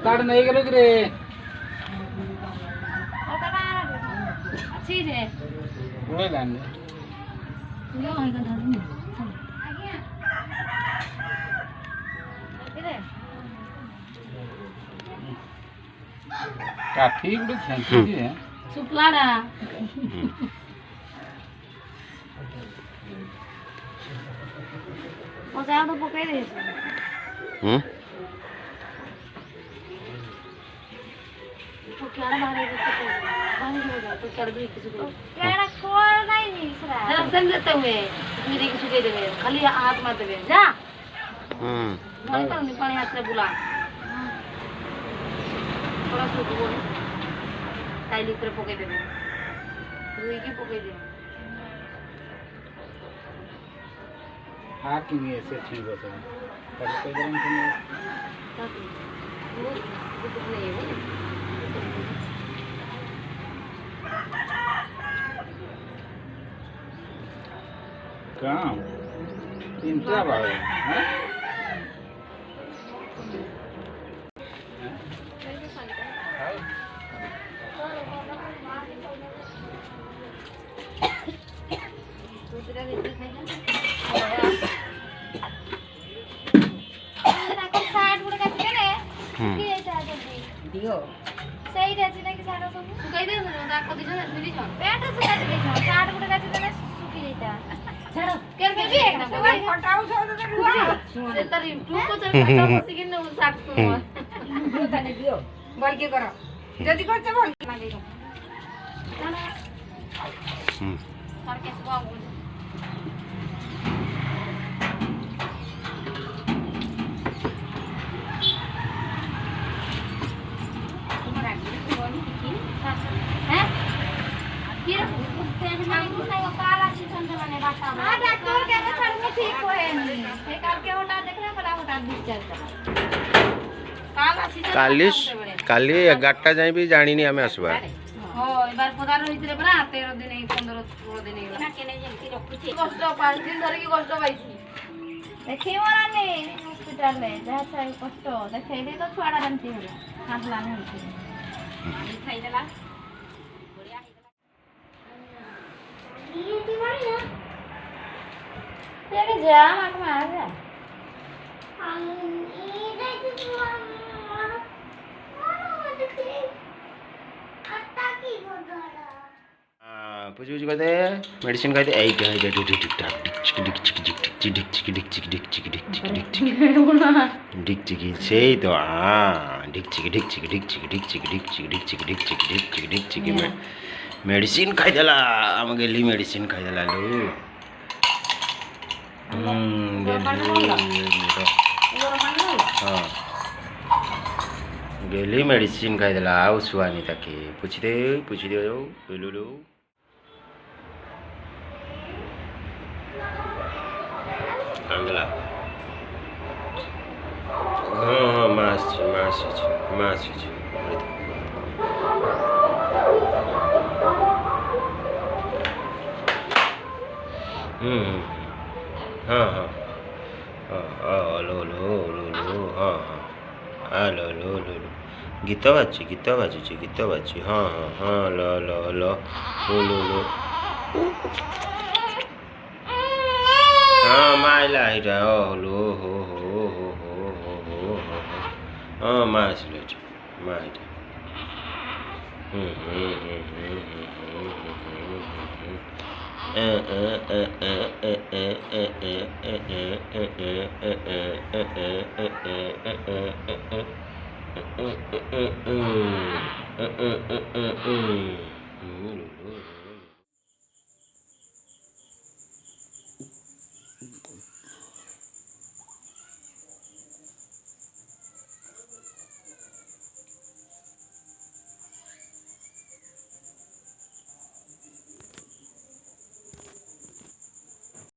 ताड़ नहीं गेलो रे अच्छी रे ओए लाने यो है का धान रे काफी गुड छंती है सुपलाड़ा ओ जाओ तो पकाई दे तो क्या बाहर तो कर दो किसी को क्या कोई नहीं सरा रसन देते हुए मेरे किसी के देवे खाली हाथ मत देवे जा नहीं तो नहीं पानी हाथ से बुला थोड़ा सा बोल टाइली पर पके देवे रुई की पके दे हाथ की नहीं ऐसे ठीक होता है पर कोई गरम नहीं वो कुछ नहीं है काम इंट्रा बावे हैं दूसरा भी खाएगा दियो सही रहछि ना कि सारा सब सुकाई दे ना को दिस ना मिली छ पेट से काट दे छ 60 गुटे काट देना सुकी जाता छाड़ो केर के भी एक ना फटाऊ छ तो रुआ से तरी तू को चल फटा बसी कि न 60 तो ताने दियो बोल के करो जल्दी कर से बोल ना दे सर के सुआ बोल काली 11टा जाई भी जानिनी हमें आसबा हो एबार पगार होइतरे परा 13 दिन 15 16 दिन हेला ना केने जेंती रखुची कष्ट 5 दिन धरि की कष्ट पाइछी देखि मोरा ने हॉस्पिटल में जा छै कष्ट देखै दे तो छुआडा रंती होला हाथ लाने होती खाई देला बढ़िया हे ये ती मारी ना तेरे जा मत मार जा पुछ कहते मेडिसिन खाते आई क्या से तो मेडिसिन खाईदेला आम गेली मेडिसिन खाईदेला लो गेली मेडिसिन खाईदेला आउ सुआनी ताके पूछ दे लो Angela. Oh, message. Hello. गीत बाजी हाँ लो हाँ माइला हिटा लो हो हाँ माइट